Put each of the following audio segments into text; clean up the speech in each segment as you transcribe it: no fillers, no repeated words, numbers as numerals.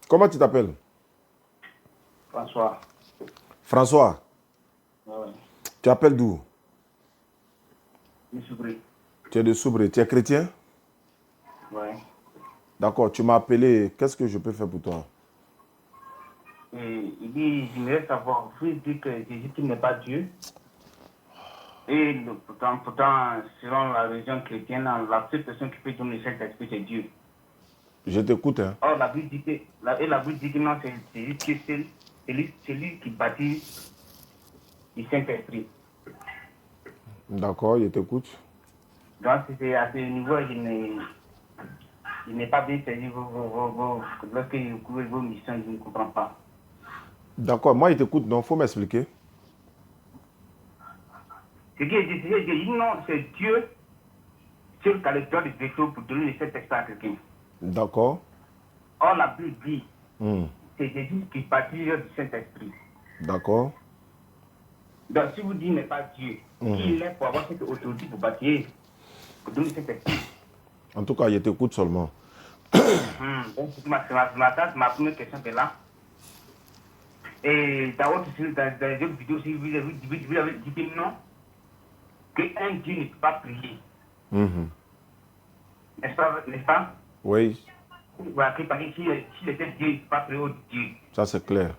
Comment tu t'appelles? François. François. Ouais. Tu appelles d'où? De Soubré. Tu es de Soubré. Tu es chrétien? Ouais. D'accord, tu m'as appelé. Qu'est-ce que je peux faire pour toi? Et il dit, j'aimerais savoir, vous dites que Jésus n'est pas Dieu. Et pourtant, selon la religion chrétienne, la seule personne qui peut donner le Saint-Esprit, c'est Dieu. Je t'écoute, hein. Or, la Bible dit que, la Bible dit que non, c'est lui qui bâtit le Saint-Esprit. D'accord, je t'écoute. Donc, c'est à ce niveau, je n'ai pas bien saisi lorsque vous couvrez vos missions, je ne comprends pas. D'accord, moi je t'écoute, donc il faut m'expliquer. Ce que je dis, non, c'est Dieu sur qui a le droit de veto pour donner le Saint-Esprit à quelqu'un. D'accord. Or, la Bible dit, c'est Jésus qui bâtit du Saint-Esprit. D'accord. Donc, si vous dites n'est pas Dieu, il est pour avoir cette autorité pour bâtir, pour donner le Saint-Esprit. En tout cas, je t'écoute seulement. Donc, c'est ma première question est là. Et dans les autres vidéos, si vous avez dit que non, qu'un Dieu ne peut pas prier. N'est-ce pas? Oui. Voilà, parce que s'il était Dieu, il ne peut pas prier au Dieu. Ça, c'est clair.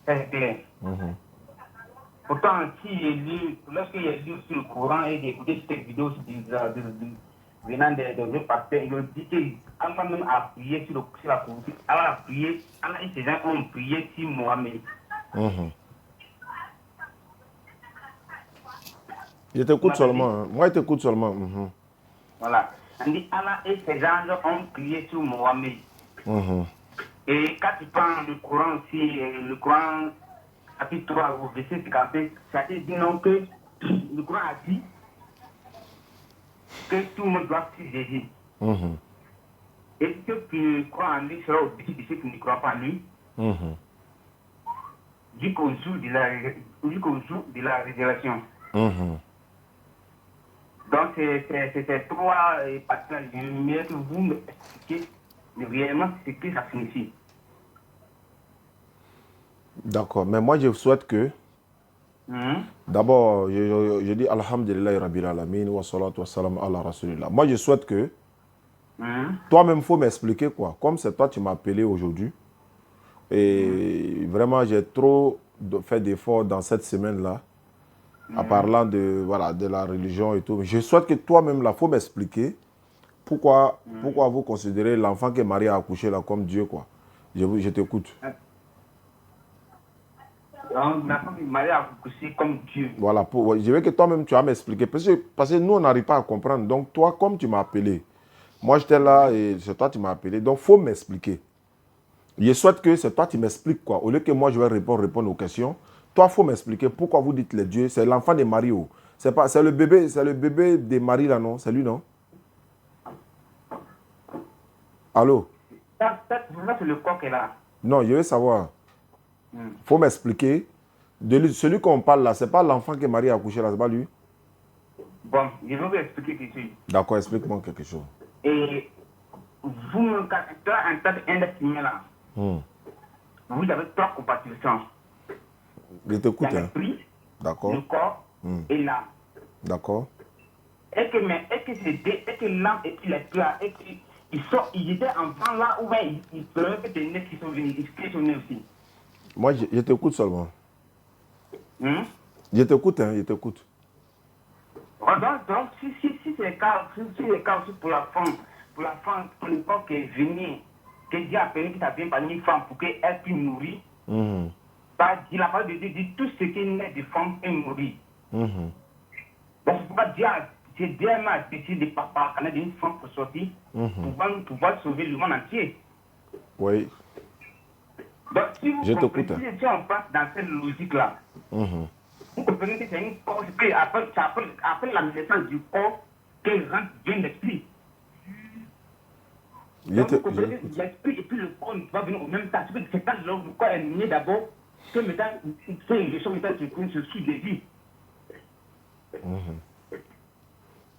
Ça, c'est clair. Pourtant, lorsque j'ai lu sur le Coran et j'ai écouté cette vidéo venant de pasteurs, ils ont dit qu'Allah même a prié sur la Coran. Allah a prié, Allah et ses gens ont prié sur Mohamed. Je t'écoute seulement. Hein. Moi, je t'écoute seulement. Voilà. On dit Allah et ses anges ont prié sur Mohamed. Et quand tu prends le Coran aussi, le Coran chapitre 3 au verset 55, ça dit non que le Coran a dit que tout le monde doit suivre Jésus. Et ceux qui croient en lui sera au-dessus de ceux qui ne croient pas en lui. Jusqu'au jour de la révélation. Donc, c'est trois parties. J'aimerais que vous me expliquiez réellement ce que ça signifie. D'accord, mais moi je souhaite que, d'abord, je dis Alhamdulillah Rabbil Alamin wa salatu wa salam ala Rasulillah. Moi je souhaite que, toi-même, il faut m'expliquer quoi. Comme c'est toi qui m'as appelé aujourd'hui, et vraiment j'ai trop fait d'efforts dans cette semaine-là, en parlant de la religion et tout. Je souhaite que toi-même, là, il faut m'expliquer pourquoi vous considérez l'enfant que Marie a accouché là comme Dieu, quoi. Je t'écoute. L'enfant que Marie a accouché comme Dieu. Voilà, je veux que toi-même, tu vas m'expliquer. Parce que nous, on n'arrive pas à comprendre. Donc, toi, comme tu m'as appelé, moi, j'étais là et c'est toi qui m'as appelé. Donc, il faut m'expliquer. Je souhaite que c'est toi qui m'expliques, quoi. Au lieu que moi, je vais répondre aux questions, toi, il faut m'expliquer pourquoi vous dites les dieux. C'est l'enfant de Marie. C'est le bébé de Marie, là, non? C'est lui, non? Allô? Ça, c'est le coq est là. Non, je veux savoir. Il faut m'expliquer. Celui qu'on parle là, ce n'est pas l'enfant que Marie a accouché là, ce n'est pas lui? Bon, je vais vous expliquer quelque chose. D'accord, explique-moi quelque chose. Et vous, en tant qu'être humain là, vous avez trois compartiments. Je t'écoute. L'esprit, d'accord. Le corps et l'âme. D'accord. Est-ce que l'âme et l'esprit là, ils étaient enfants là ou bien ils pleuraient que des nés qui sont venus aussi? Moi, je t'écoute seulement. Je t'écoute, je t'écoute. Donc, si c'est le cas aussi pour la femme, pour l'époque qui est venue, que Dieu a permis que ça vienne par une femme pour qu'elle puisse mourir, il a parlé de Dieu dit tout ce qui naît de femme est mourir. Donc, c'est pourquoi Dieu m'a décidé de papa quand d'une femme pour sortir, pour pouvoir sauver le monde entier. Oui. Donc, si vous comprenez, si on passe dans cette logique-là, vous comprenez que c'est une corps, après la naissance du corps, que rentre bien l'esprit. Donc, vous comprenez que l'esprit et puis le corps ne vont venir au même temps. C'est quand le corps est né d'abord, que maintenant, les choses se sous des vies.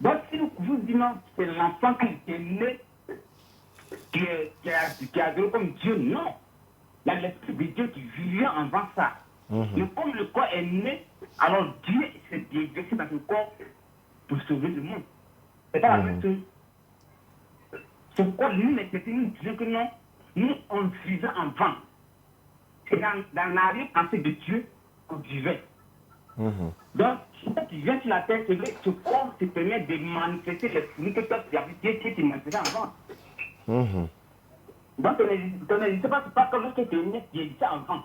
Donc, si vous dites non, c'est l'enfant qui est né, qui qui a adoré comme Dieu, non. Il y a l'esprit de Dieu qui vivait avant ça. Mais comme le corps est né, alors Dieu s'est déversé dans ce corps pour sauver le monde. C'est pas la même chose. Ce corps, nous, nous disons que non, nous, on vivait avant. C'est dans l'arrière-pensée de Dieu qu'on vivait. Donc, quand tu viens sur la terre, c'est vrai que ce corps te permet de manifester les fruits que toi, tu as vu Dieu qui manifestait avant. Donc, ton existence, c'est pas comme lorsque tu es né, tu existais avant.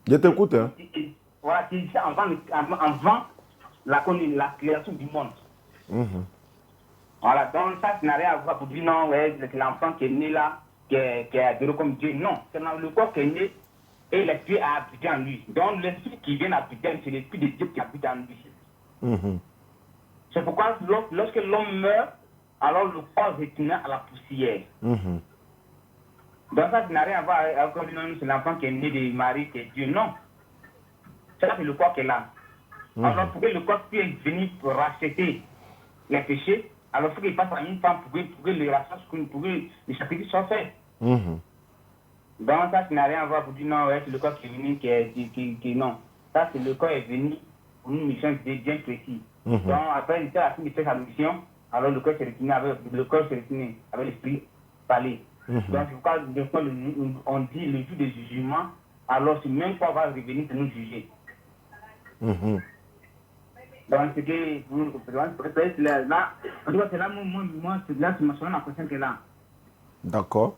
Je t'écoute, hein. Voilà, tu existais avant la création du monde. Voilà, donc ça n'a rien à voir pour dire non, ouais, c'est l'enfant qui est né là, qui est adoré comme Dieu. Non, c'est le corps qui est né et l'esprit a habité en lui. Donc l'esprit qui vient habiter, c'est l'esprit de Dieu qui habite en lui. C'est pourquoi lorsque l'homme meurt, alors le corps retourne à la poussière. Donc ça n'a rien à voir avec non, c'est l'enfant qui est né de Marie, qui est Dieu. Non, ça c'est le corps qui est là. Alors pour que le corps puisse venir pour racheter les péchés, alors il faut qu'il passe à une femme pour que le rachat, pour que le sacrifice soit fait. Donc ça n'a rien à voir pour dire non, ouais, c'est le corps qui est venu, qui non. Ça c'est le corps est venu pour une mission bien précise. Donc après, il a fini de faire sa mission, alors le corps s'est retourné avec l'esprit parlé. Donc c'est pourquoi on dit le jour du jugement, alors ce même corps va revenir pour nous juger. Donc c'est que là, en tout cas c'est là, moi c'est là, c'est ma soeur la question qui est là. D'accord.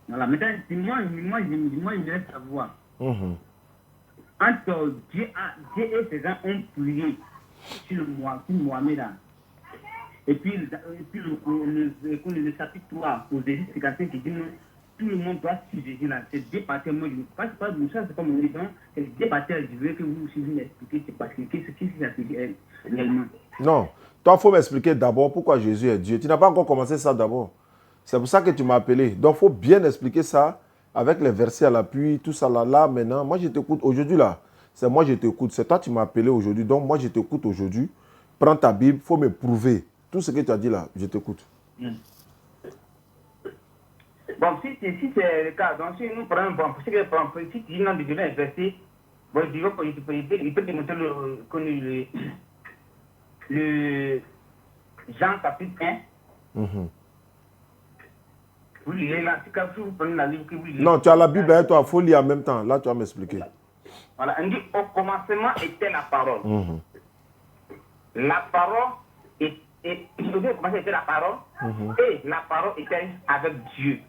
Voilà, maintenant, moi, je laisse savoir. Entre Dieu et ses gens ont prié sur Mohamed. Et puis le chapitre 3, aux explications qui dit tout le monde doit suivre Jésus là. C'est Dieu partir. Moi, je ne passe pas de ça, c'est pas mon évident. C'est Dieu partir. Je veux que vous aussi m'expliquez, c'est parce que qu'est-ce qui s'est appliqué réellement. Non, toi, il faut m'expliquer d'abord pourquoi Jésus est Dieu. Tu n'as pas encore commencé ça d'abord. C'est pour ça que tu m'as appelé. Donc, il faut bien expliquer ça avec les versets à l'appui, tout ça là, maintenant. Moi, je t'écoute aujourd'hui là. C'est moi, je t'écoute. C'est toi, tu m'as appelé aujourd'hui. Donc, moi, je t'écoute aujourd'hui. Prends ta Bible, il faut me prouver. Tout ce que tu as dit là, je t'écoute. Bon, si c'est le cas, donc si nous prenons, bon, si tu dis non de donner un verset, bon, il peut démontrer le Jean chapitre 1. Vous lirez là, si vous prenez la Bible que vous lisez. Non, tu as la Bible avec toi, il faut lire en même temps. Là, tu vas m'expliquer. Voilà, on dit au commencement était la parole. La parole était la parole, et la parole était avec Dieu.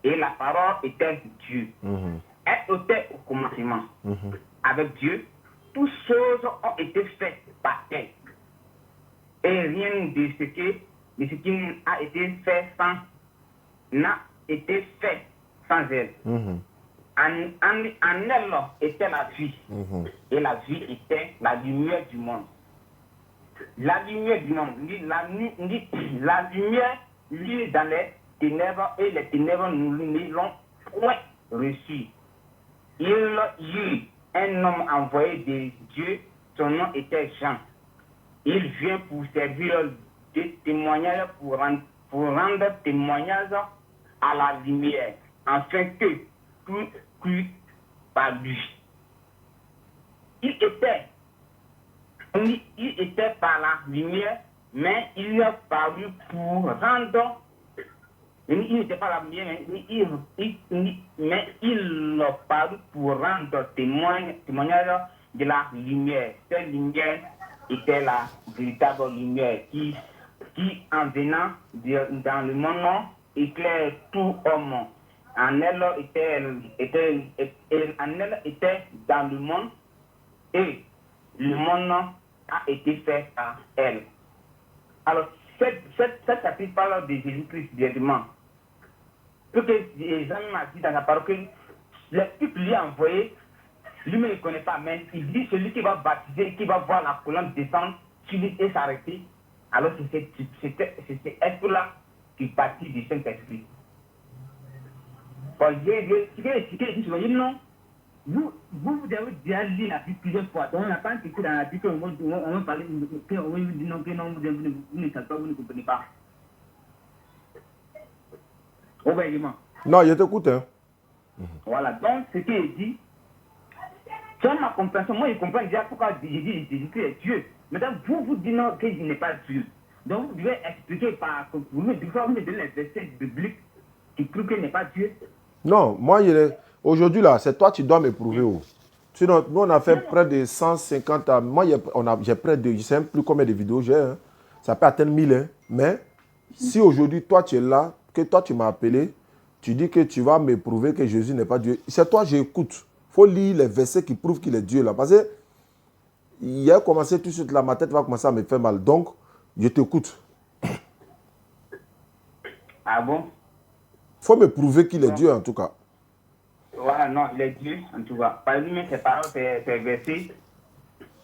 Et la parole était Dieu. Elle était au commencement avec Dieu. Toutes choses ont été faites par elle. Et rien de ce qui a été fait n'a été fait sans elle. En elle était la vie. Et la vie était la lumière du monde. La lumière du monde, la lumière lui dans les ténèbres et les ténèbres ne l'ont point reçu. Il y eut un homme envoyé de Dieu, son nom était Jean. Il vient pour servir de témoignage, pour rendre témoignage à la lumière, afin que tout crût par lui. Il était par la lumière, mais il a paru pour rendre. Il n'était pas la lumière, mais il a paru pour rendre témoignage de la lumière. Cette lumière était la véritable lumière qui en venant dans le monde, éclaire tout homme. En elle était dans le monde, et le monde a été fait par elle. Alors, cette chapitre parle de Jésus-Christ directement. Ce que Jean m'a dit dans la parole, que l'Esprit lui a envoyé, lui-même ne connaît pas, mais il dit celui qui va baptiser, qui va voir la colonne descendre sur lui et s'arrêter. Alors, c'est cet esprit-là qui baptise du Saint-Esprit. Bon, j'ai expliqué ici, non. Vous avez déjà lu la Bible plusieurs fois. Donc, on n'a pas écrit dans la Bible, on va parler, on va dire non, vous ne savez pas, vous ne comprenez pas. Obéissement. Non, je t'écoute. Hein. Voilà, donc ce qui est dit, selon ma compréhension, moi je comprends déjà pourquoi Jésus-Christ est Dieu. Maintenant, vous dites non, qu'il n'est pas Dieu. Donc, vous devez expliquer par vous me donnez les versets bibliques qui prouvent qu'il n'est pas Dieu. Non, moi, aujourd'hui, là, c'est toi qui dois me prouver. Oh. Sinon, nous, on a fait près de 150 ans. Moi, j'ai près de, je ne sais même plus combien de vidéos j'ai. Hein. Ça peut atteindre 1000. Hein. Mais si aujourd'hui, toi, tu es là, que toi, tu m'as appelé, tu dis que tu vas me prouver que Jésus n'est pas Dieu. C'est toi, j'écoute. Il faut lire les versets qui prouvent qu'il est Dieu. Là. Parce que il a commencé tout de suite, là, ma tête va commencer à me faire mal. Donc, je t'écoute. Ah bon? Il faut me prouver qu'il est Dieu, en tout cas. Voilà, non, il est Dieu, en tout cas. Par exemple, ces paroles, ces versets.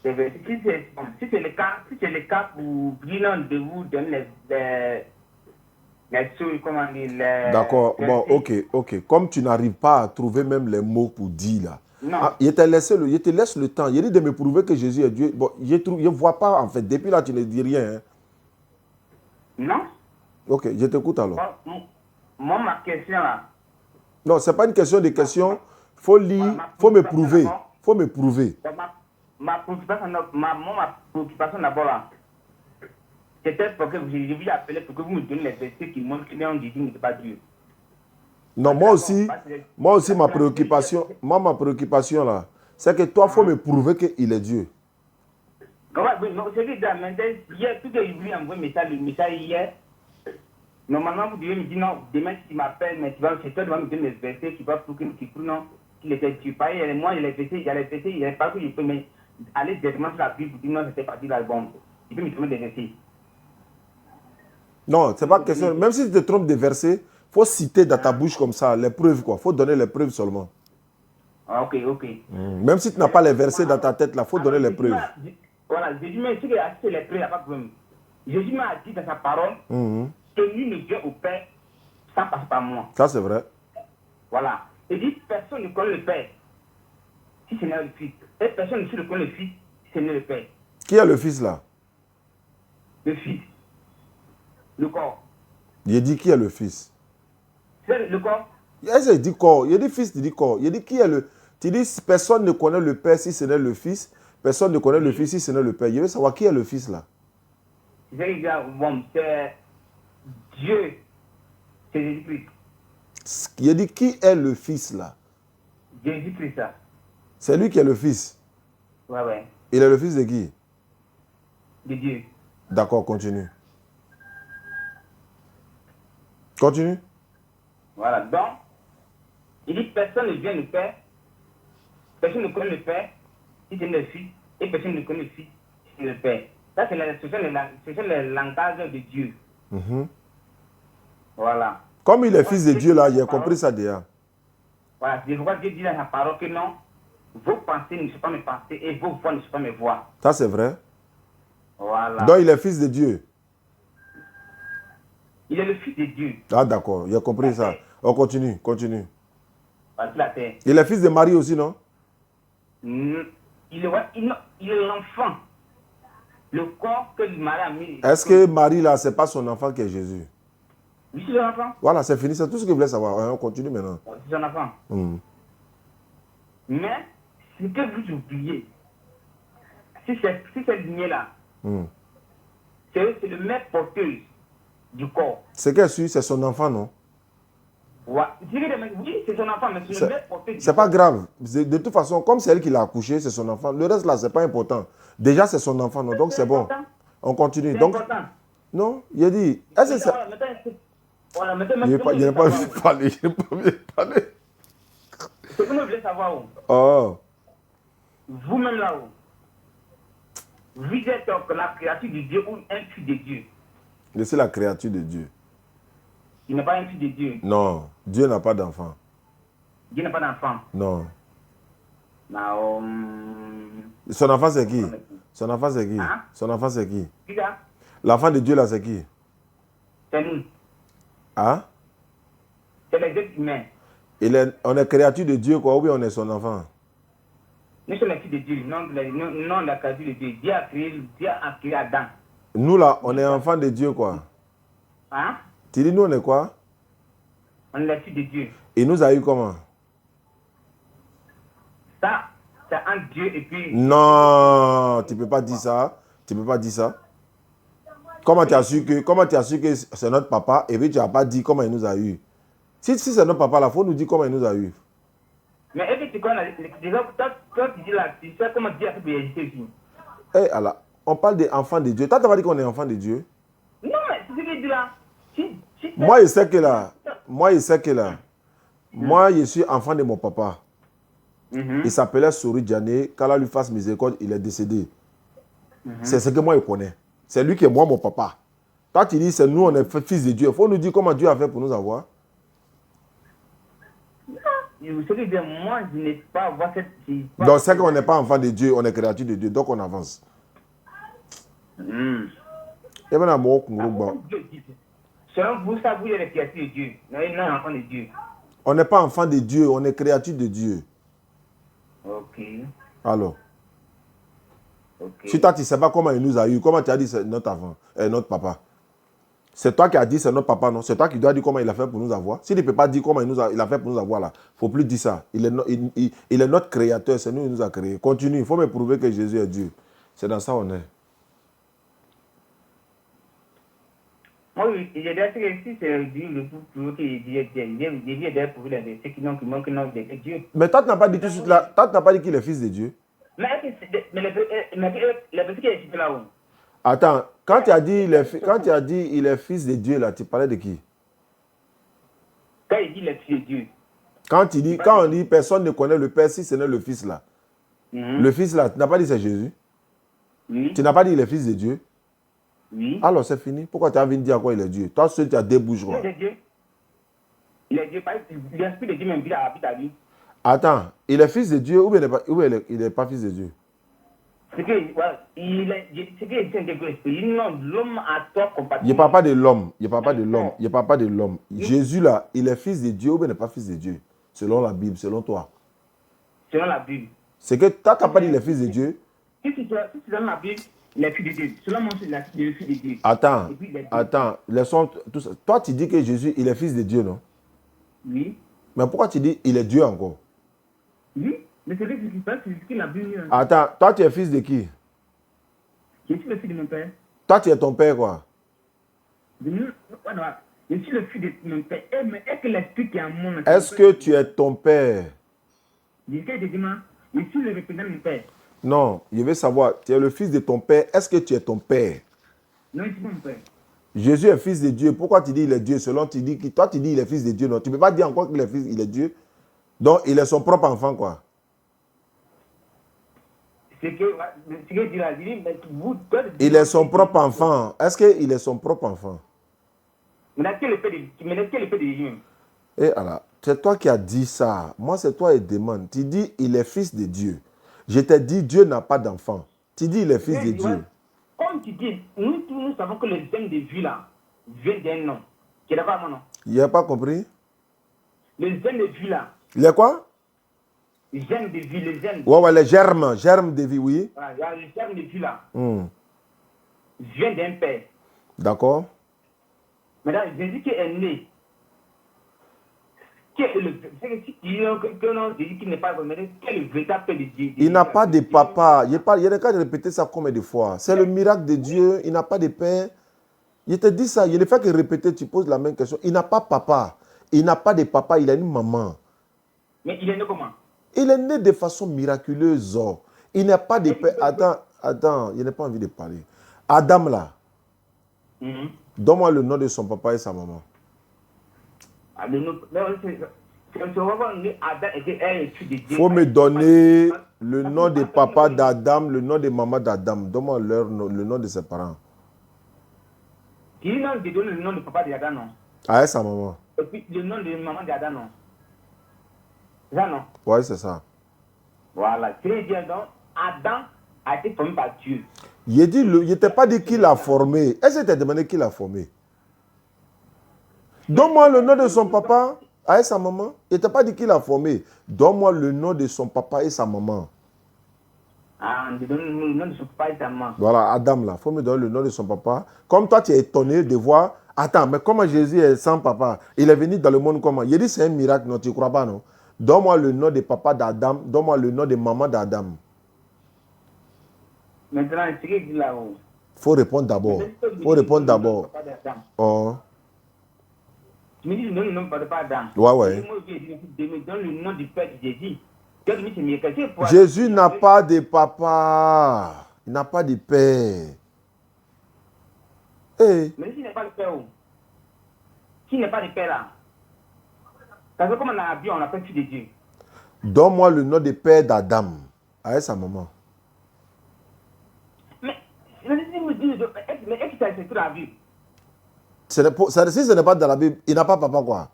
Si c'est le cas pour dire de vous donner les choses, comment dire, les... D'accord, bon, ok. Comme tu n'arrives pas à trouver même les mots pour dire là. Non. Ah, je te laisse le temps. Il dit de me prouver que Jésus est Dieu. Bon, je ne vois pas, en fait. Depuis là, tu ne dis rien. Hein. Non. Ok, je t'écoute alors. Moi, ma question là. Non, ce n'est pas une question de question. Il faut lire, il faut me prouver. Il faut me prouver. Ma préoccupation d'abord là. C'était pour que je vous appelé pour que vous me donniez les versets qui montrent que Jésus n'est pas Dieu. Non, moi aussi, ma préoccupation là, c'est que toi, il faut me prouver qu'il est Dieu. Non, c'est que hier, tout que je voulais envoyer le message hier. Normalement, vous devez me dire non, demain, si tu m'appelles, mais c'est toi qui vas me donner les versets qui vont prouver qu'il était Dieu. Pareil, moi, il y a les versets, il n'y a pas que je peux, mais aller directement sur la Bible pour dire non, c'était pas dit l'album. Tu peux me donner des versets. Non, c'est pas question. Même si tu te trompes des versets, il faut citer dans ta bouche comme ça, les preuves quoi. Il faut donner les preuves seulement. Ah, ok. Même si tu n'as pas les versets dans ta tête, il faut donner les preuves. Voilà, Jésus m'a dit que c'est les preuves, il n'y a pas de problème. Jésus m'a dit dans sa parole que nul ne vient au Père sans passer par moi. Ça, c'est vrai. Voilà. Il dit personne ne connaît le Père si ce n'est le Fils. Et personne ne connaît le Fils si ce n'est le Père. Qui est le Fils là? Le Fils. Le corps. Il dit qui est le Fils? C'est le corps. Il dit corps. Il dit Fils, il dit corps. Il dit qui est le... Tu dis personne ne connaît le Père si ce n'est le Fils. Personne ne connaît le Fils si ce n'est le Père. Je veux savoir qui est le Fils là. C'est Dieu. C'est Jésus-Christ. Il dit qui est le Fils là? Jésus-Christ. C'est lui qui est le Fils. Ouais. Il est le Fils de qui? De Dieu. D'accord, continue. Continue. Voilà, donc, il dit personne ne vient le Père, personne ne connaît le Père, si c'est le Fils, et personne ne connaît le Fils, si c'est le Père. Ça, c'est le langage de Dieu. Voilà. Comme il est Fils de Dieu là, j'ai compris ça déjà. Voilà, c'est pourquoi Dieu dit dans sa parole que non, vos pensées ne sont pas mes pensées et vos voix ne sont pas mes voix. Ça, c'est vrai. Voilà. Donc, il est Fils de Dieu. Il est le Fils de Dieu. Ah, d'accord, j'ai compris ça. On continue. La terre. Il est Fils de Marie aussi, non? Il est l'enfant. Le corps que Marie a mis. Est-ce que Marie, là, c'est pas son enfant qui est Jésus? Oui, c'est son enfant. Voilà, c'est fini. C'est tout ce que je voulais savoir. On continue maintenant. C'est son enfant. Mais, ce que vous oubliez, si cette lignée-là, c'est le mère porteuse du corps. C'est qu'elle suit, c'est son enfant, non? Ouais. Oui, c'est son enfant, mais c'est le mère porteuse. C'est pas grave. De toute façon, comme c'est elle qui l'a accouché, c'est son enfant. Le reste, là, c'est pas important. Déjà, c'est son enfant, non? Donc, c'est bon. On continue. C'est donc, important. Non, il a dit. Est-ce que c'est... Voilà, maintenant, il n'a pas envie de parler. Il n'a pas envie de parler. C'est que vous voulez savoir où? Oh. Vous-même là-haut, vous êtes la créature de Dieu ou un fils de Dieu? Je suis la créature de Dieu. Il n'est pas un fils de Dieu. Non, Dieu n'a pas d'enfant. Dieu n'a pas d'enfant. Non. Non. Son enfant c'est qui? Son enfant c'est qui? Hein? Son enfant c'est qui? Qui ça? L'enfant de Dieu là c'est qui? C'est nous. Hein? C'est les êtres humains. On est créature de Dieu quoi, ou bien on est son enfant? Nous sommes les fils de Dieu, non la créature de Dieu. Dieu a créé Adam. Nous là, on est enfants de Dieu quoi. Hein? Tu dis nous on est quoi? On est les fils de Dieu. Il nous a eu comment? Ça, c'est un Dieu et puis... Non, tu peux pas dire ça. Tu peux pas dire ça. Comment tu as su que c'est notre papa et puis tu n'as pas dit comment il nous a eu? Si c'est notre papa là, il faut nous dire comment il nous a eu. Mais et puis tu connais, toi tu dis là, tu sais comment Dieu a fait pour exister ici. Eh alors, on parle des enfants de Dieu. Toi, tu n'as pas dit qu'on est enfants de Dieu? Non, mais c'est ce que je dis là. Moi, je sais que là, moi, je suis enfant de mon papa. Il s'appelait Souri Djane. Qu'Allah lui fasse miséricorde, il est décédé. C'est ce que moi, je connais. C'est lui qui est moi, mon papa. Toi, tu dis, c'est nous, on est fils de Dieu. Il faut nous dire comment Dieu a fait pour nous avoir. Vous savez bien, moi, je n'ai pas avoir cette... Donc, c'est qu'on n'est pas enfant de Dieu, on est créature de Dieu. Donc, on avance. Et maintenant, moi, selon vous, ça, vous êtes les créatures de Dieu. Non, enfant de Dieu. On n'est pas enfant de Dieu, on est créature de Dieu. Ok. Alors. Okay. Si toi, tu ne sais pas comment il nous a eu, comment tu as dit c'est notre avant, notre papa? C'est toi qui as dit c'est notre papa, non? C'est toi qui dois dire comment il a fait pour nous avoir. S'il ne peut pas dire comment il a fait pour nous avoir, là, il ne faut plus dire ça. Il est notre créateur, c'est nous qui nous a créés. Continue, il faut me prouver que Jésus est Dieu. C'est dans ça qu'on est. Moi, j'ai dit que si c'est Dieu le plus que Dieu est pour les versets qui n'ont de Dieu. Mais toi, tu n'as pas dit tout de suite là, toi, tu n'as pas dit qu'il est fils de Dieu. Mais les versets qui est là-haut. Attends, quand tu as dit il est fils de Dieu, là, tu parlais de qui? Quand il dit le fils de Dieu. Quand on dit personne ne connaît le Père si ce n'est le Fils là. Le Fils là, tu n'as pas dit c'est Jésus? Oui. Tu n'as pas dit il est fils de Dieu? Oui. Alors c'est fini. Pourquoi tu as envie de dire quoi il est Dieu? Toi seul tu as deux bouches. Il est Dieu. Il est Dieu. L'esprit de Dieu même habite à lui. Attends, il est fils de Dieu ou bien il n'est pas fils de Dieu? C'est que l'homme a tort compatible. Il ne parle pas de l'homme. Il ne parle pas de l'homme. Il ne parle pas de l'homme. Jésus là, il est fils de Dieu ou bien il n'est pas fils de Dieu? Selon la Bible, selon toi. Selon la Bible. C'est que toi, tu n'as pas dit il est fils de Dieu? Si c'est dans la Bible, il est fils de Dieu. Selon moi, c'est le fils de Dieu. Attends. Laissons tout ça. Toi, tu dis que Jésus, il est fils de Dieu, non? Oui. Mais pourquoi tu dis il est Dieu encore? Oui. Mais c'est lui qui passe, c'est ce qu'il a vu. Attends, toi, tu es fils de qui? Je suis le fils de mon père. Toi, tu es ton père, quoi? Je suis le fils de mon père. Mais est-ce que l'esprit qui est en moi... Est-ce que tu es ton père? Je suis le représentant de mon père. Non, je veux savoir, tu es le fils de ton père. Est-ce que tu es ton père? Non, je suis pas mon père. Jésus est fils de Dieu. Pourquoi tu dis il est Dieu? Selon tu dis, toi, tu dis il est fils de Dieu. Non, tu ne peux pas dire encore qu'il est fils, il est Dieu. Donc, il est son propre enfant, quoi. Il est son propre enfant. Est-ce qu'il est son propre enfant? Mais quel est le père de Jésus? Et alors, c'est toi qui as dit ça. Moi, c'est toi qui demande. Tu dis il est fils de Dieu. Je t'ai dit Dieu n'a pas d'enfant. Tu dis il est fils de Dieu. Comme tu dis, nous savons que le gène de vie là vient d'un nom. Tu n'as pas mon nom? Il n'a pas compris? Le gène de vie là. Il est quoi? Le gène de vie, le gène. Ouais, les germes de vie, oui. Voilà, le germe de vie là. Vient d'un père. D'accord. Maintenant, Jésus qui est né. C'est que non, Jésus qui n'est pas vrai, quel est le véritable père de Dieu? Il n'a pas de papa. Il y a qu'à répéter ça combien de fois? C'est le miracle de Dieu. Il n'a pas de père. Je te dis ça. Il ne fait que répéter. Tu poses la même question. Il n'a pas papa. Il n'a pas de papa. Il a une maman. Mais il est né comment? Il est né de façon miraculeuse. Il n'a pas de père. Attends. Je n'ai pas envie de parler. Adam là. Donne-moi le nom de son papa et sa maman. Il faut me donner le nom de papa d'Adam, le nom de maman d'Adam. Donne-moi le nom de ses parents. Qui n'a pas donné le nom de papa d'Adam, non? Ah, sa maman. Et puis le nom de maman d'Adam, non? C'est ça, non? Oui, c'est ça. Voilà. Très bien, donc, Adam a été formé par Dieu. Je ne t'ai pas dit qui l'a formé. Est-ce que tu t'es demandé qui l'a formé? Donne-moi le nom de son papa et sa maman. Je ne t'ai pas dit qui l'a formé. Donne-moi le nom de son papa et sa maman. Ah, on donne le nom de son papa et sa maman. Voilà, Adam là. Il faut me donner le nom de son papa. Comme toi, tu es étonné de voir. Attends, mais comment Jésus est sans papa? Il est venu dans le monde comment? Il dit c'est un miracle, non? Tu ne crois pas, non? Donne-moi le nom de papa d'Adam. Donne-moi le nom de maman d'Adam. Maintenant, c'est ce qu'il dit là-haut. Il faut répondre d'abord. Il faut répondre d'abord. Oh. Tu me dis le nom de papa Adam. Ouais, ouais. Moi, je me donne le nom du père de Jésus. Jésus n'a pas de papa. Il n'a pas de père. Hey. Mais s'il n'est pas le père, s'il n'est pas le père là, parce que comme on a bien, on appelle fils de Dieu. Donne-moi le nom de père d'Adam avec sa maman. Mais est-ce que ça c'est écrit dans la Bible? Si ce n'est pas dans la Bible, il n'a pas papa quoi.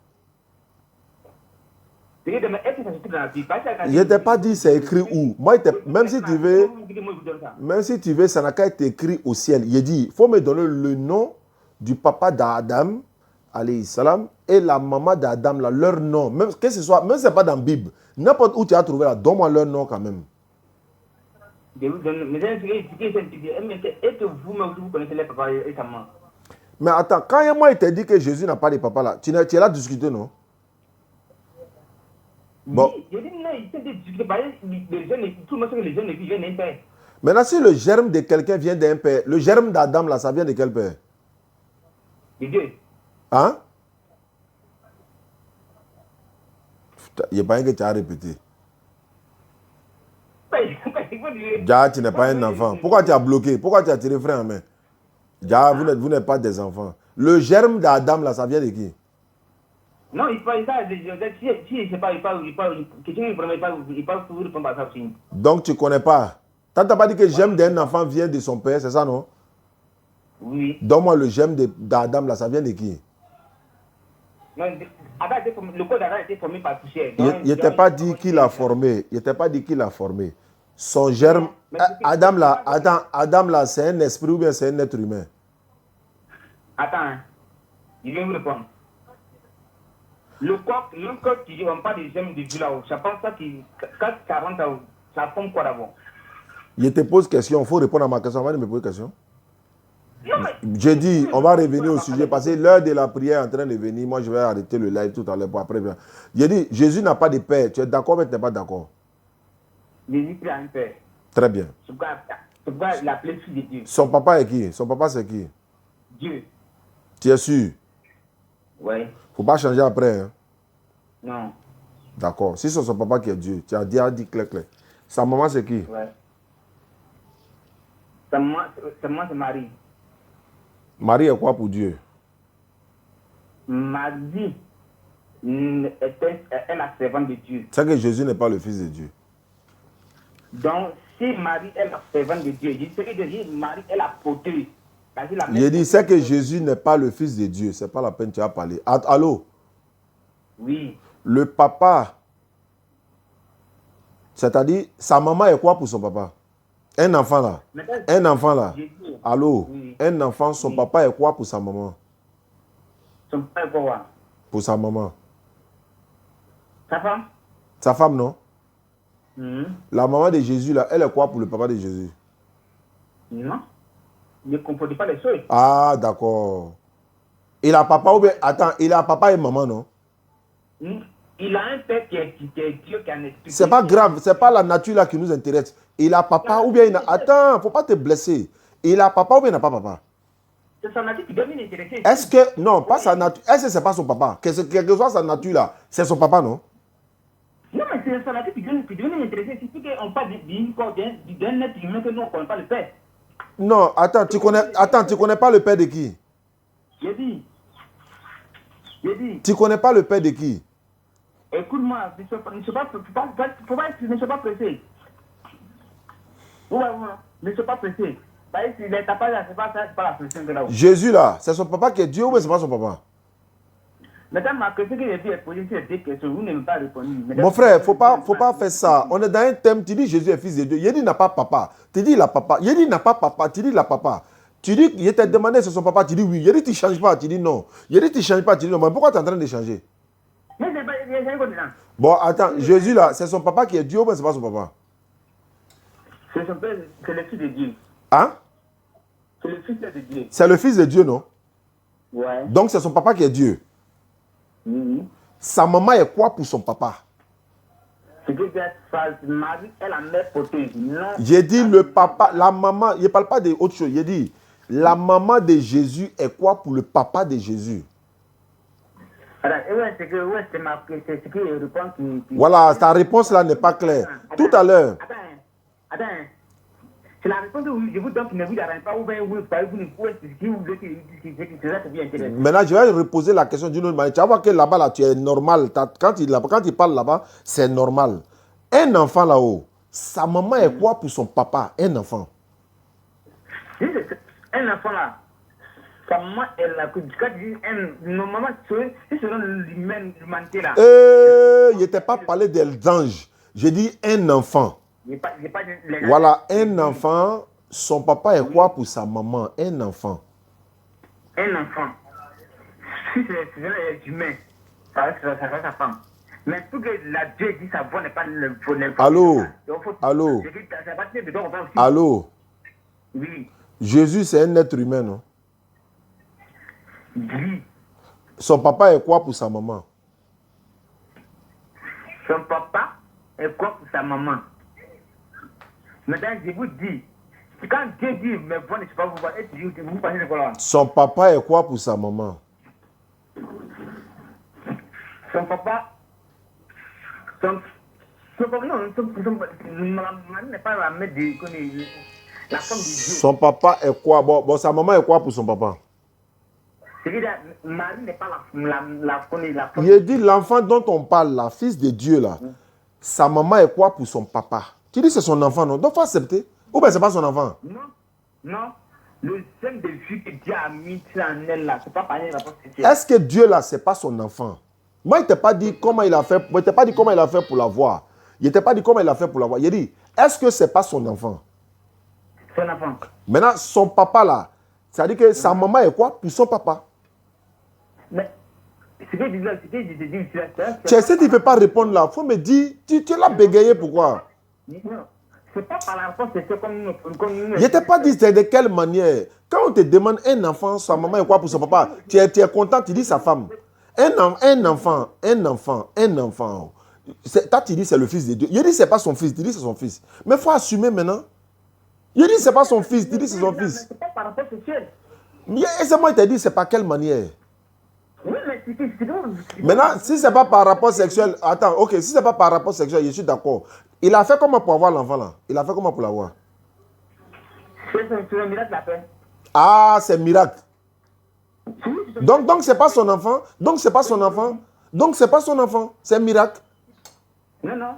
Est-ce que ça c'est écrit dans la Bible? Je ne t'ai pas dit c'est écrit où. Moi, même si tu veux, ça n'a qu'à être écrit au ciel. Il dit, il faut me donner le nom du papa d'Adam, alayhi salam, et la maman d'Adam, leur nom. Même que ce soit, même si ce n'est pas dans la Bible, n'importe où tu as trouvé là, donne-moi leur nom quand même. Mais est-ce que vous-même vous connaissez les papas et sa maman? Mais attends, quand moi il t'a dit que Jésus n'a pas de papa là, tu es là discuter, non? Bon. Oui, j'ai dit non, il s'est discuté par les jeunes, tout le monde sait que les jeunes viennent d'un père. Maintenant, si le germe de quelqu'un vient d'un père, le germe d'Adam là, ça vient de quel père? De Dieu. Hein? Il n'y a pas rien que tu as répété. Ja, tu n'es pas un enfant. Pourquoi tu as bloqué? Pourquoi tu as tiré frein en main? Ja, vous n'êtes pas des enfants. Le germe d'Adam là, ça vient de qui? Non, il parle ça. Si je ne sais pas, il parle pour vous répondre à ça aussi. Donc tu ne connais pas. Tu n'as pas dit que le germe d'un enfant vient de son père, c'est ça, non? Oui. Donne-moi le germe d'Adam là, ça vient de qui? Non, le corps d'Adam a été formé par poussière. Il ne t'a pas dit qu'il l'a formé. Il ne t'a pas dit qu'il l'a formé. Son germe. Adam là, c'est un esprit ou bien c'est un être humain? Attends, je vais vous répondre. Le corps qui dit, on parle des germes de vie là-haut, ça pense ça quand ça rentre, ça forme quoi d'abord? Je te pose question, il faut répondre à ma question avant de me poser question. J'ai dit, on va revenir au sujet parce que l'heure de la prière est en train de venir. Moi, je vais arrêter le live tout à l'heure pour après. J'ai dit, Jésus n'a pas de père. Tu es d'accord mais tu n'es pas d'accord? Jésus a un père. Très bien. C'est pourquoi il l'appelait fils de Dieu. Son papa est qui? Son papa c'est qui? Dieu. Tu es sûr? Oui. Il ne faut pas changer après. Hein? Non. D'accord. Si c'est son papa qui est Dieu, tu as dit clair. Sa maman c'est qui? Oui. Sa maman c'est Marie. Marie est quoi pour Dieu? Marie est la servante de Dieu. C'est que Jésus n'est pas le fils de Dieu. Donc, si Marie est la servante de Dieu, je dis que Marie est la poteuse. Il dit, c'est que Jésus n'est pas le fils de Dieu. C'est pas la peine, tu as parlé. Allô? Oui. Le papa, c'est-à-dire, sa maman est quoi pour son papa? Un enfant là. Un enfant là. Allô? Oui. Un enfant, son papa est quoi pour sa maman? Son papa est quoi? Pour sa maman. Sa femme? Sa femme, non? Mm-hmm. La maman de Jésus là, elle est quoi pour le papa de Jésus? Non. Ne confondez pas les choses. Ah, d'accord. Il a papa ou bien... Attends, il a papa et maman, non? Il a un père qui est Dieu qui a un esprit. C'est pas grave, c'est pas la nature là qui nous intéresse. Il a papa ou bien il a... Attends, faut pas te blesser. Il a papa ou bien il n'a pas papa? C'est sa nature qui doit m'intéresser. Est-ce que... Non, pas sa nature. Est-ce que c'est pas son papa? Quelle que soit sa nature là, c'est son papa, non? Non, mais c'est sa nature qui doit m'intéresser. C'est plus qu'on parle d'un être humain que nous, on ne connaît pas le père. Non, attends, tu connais pas le père de qui? J'ai dit. Tu connais pas le père de qui? Écoute-moi, ne sois pas pressé. Ne sois pas pressé. C'est pas la pression que là. Jésus là, c'est son papa qui est Dieu ou c'est pas son papa? Madame, ma question que j'ai dit est posée sur deux questions. Vous n'avez pas répondu. Mon frère, faut pas faire ça. On est dans un thème, tu dis Jésus est fils de Dieu. Il dit il n'a pas papa. Tu dis il a papa. Il dit il n'a pas papa. Tu dis il a papa. Tu dis il t'a demandé c'est son papa. Tu dis oui. Il dit tu ne changes pas. Tu dis non. Il dit tu ne changes pas. Tu dis non. Mais pourquoi tu es en train de changer? Mais c'est pas Bon, attends. Jésus là, c'est son papa qui est Dieu ou c'est pas son papa? C'est son père, c'est le fils de Dieu. Hein? C'est le fils de Dieu. C'est le fils de Dieu, non? Ouais. Donc c'est son papa qui est Dieu. Sa maman est quoi pour son papa? C'est que sa Marie est la mère potée. J'ai dit le papa, la maman, je ne parle pas d'autre chose. J'ai dit la maman de Jésus est quoi pour le papa de Jésus? C'est ce qui répond qui... Voilà, ta réponse là n'est pas claire. Tout à l'heure. Attends. C'est la réponse où je vous donne que ne vous arrêtez pas, ou bien vous parlez, vous êtes ce qui vous voulez que ça bien intéressant. Maintenant, je vais reposer la question d'une autre manière. Tu vas voir que là-bas, là, tu es normal. Quand il parle là-bas, c'est normal. Un enfant là-haut, sa maman est quoi pour son papa? Un enfant. Un enfant là, sa maman est là. Quand tu dis normalement, c'est selon l'humanité là. Je n'étais pas parlé des anges. J'ai dit un enfant. Voilà, un enfant, son papa est quoi pour sa maman? Un enfant. Un enfant. Si c'est humain, ça reste sa femme. Mais pour que la Dieu dit sa voix n'est pas le Allô? Allô? Allô? Oui. Jésus, c'est un être humain, non? Oui. Son papa est quoi pour sa maman? Son papa est quoi pour sa maman? Maintenant, je vous dis, quand Dieu dit, mais vous ne sais pas vous voir, vous pensez de quoi? Son papa est quoi pour sa maman? Son papa, maman n'est pas la mère de la femme de Dieu. Son papa est quoi? Bon, sa maman est quoi pour son papa? C'est-à-dire, Marie n'est pas la femme. Il dit l'enfant dont on parle, la fils de Dieu là, sa maman est quoi pour son papa? Tu dis c'est son enfant, non? Donc il faut accepter. Ou bien c'est pas son enfant? Non. Le sein de vie que Dieu a mis en elle là, c'est pas pareil. Est-ce que Dieu là, c'est pas son enfant? Moi, il ne t'a pas dit comment il a fait. Il ne t'a pas dit comment il a fait pour l'avoir. Il ne t'a pas dit comment il a fait pour l'avoir. Il a dit, est-ce que c'est pas son enfant? Son enfant. Maintenant, son papa là, ça dit que sa maman est quoi pour son papa? Mais ce que je dis, tu essaies, tu ne peux pas répondre là. Il faut me dire, tu l'as bégayé pourquoi? Non, c'est pas par la réponse, c'est comme nous. Je ne t'ai pas dit de quelle manière. Quand on te demande un enfant, sa maman est quoi pour son papa, tu es content, tu dis sa femme. Un enfant. Toi, tu dis c'est le fils de Dieu. Il dit c'est pas son fils, tu dis c'est son fils. Mais il faut assumer maintenant. Il dit c'est pas son fils, tu dis c'est son fils. C'est pas par rapport sexuel. Et c'est moi qui t'ai dit c'est pas quelle manière. Oui, mais c'est maintenant, si c'est pas par rapport sexuel, attends, ok, si c'est pas par rapport sexuel, je suis d'accord. Il a fait comment pour avoir l'enfant là? Il a fait comment pour l'avoir? C'est un miracle la paix. Ah, c'est miracle. Donc c'est pas son enfant. Donc c'est pas son enfant. C'est un miracle. Non.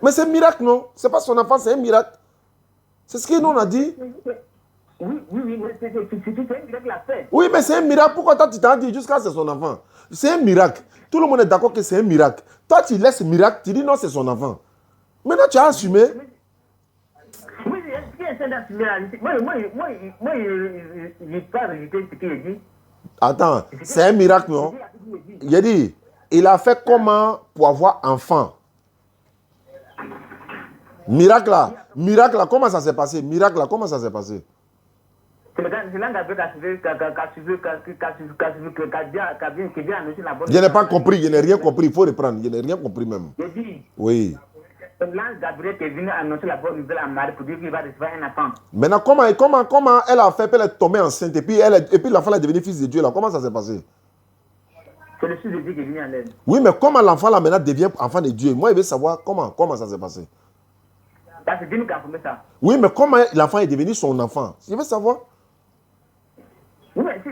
Mais c'est un miracle, non? C'est pas son enfant, c'est un miracle. C'est ce que nous on a dit. Oui, mais c'est un miracle la paix. Oui, mais c'est un miracle. Pourquoi toi tu t'as dit jusqu'à c'est son enfant? C'est un miracle. Tout le monde est d'accord que c'est un miracle. Toi tu laisses miracle, tu dis non, c'est son enfant. Maintenant tu as assumé. Oui, c'est d'assumer la réalité. Moi, je pas réalité ce qu'il dit. Attends, c'est un miracle, non? Il a dit, il a fait comment pour avoir enfant? Miracle là, comment ça s'est passé? C'est là Je n'ai pas compris, je n'ai rien compris. Il faut reprendre, je n'ai rien compris même. Oui. L'ange Gabriel qui est venu annoncer la bonne nouvelle à Marie pour dire qu'il va recevoir un enfant. Maintenant, comment elle a fait pour être tombée enceinte et puis l'enfant est devenu fils de Dieu là? Comment ça s'est passé? C'est le fils de Dieu qui est venu en elle. Oui, mais comment l'enfant là maintenant devient enfant de Dieu? Moi, je veux savoir comment ça s'est passé. C'est Dieu qui a informé ça. Oui, mais comment l'enfant est devenu son enfant? Je veux savoir. Oui, mais si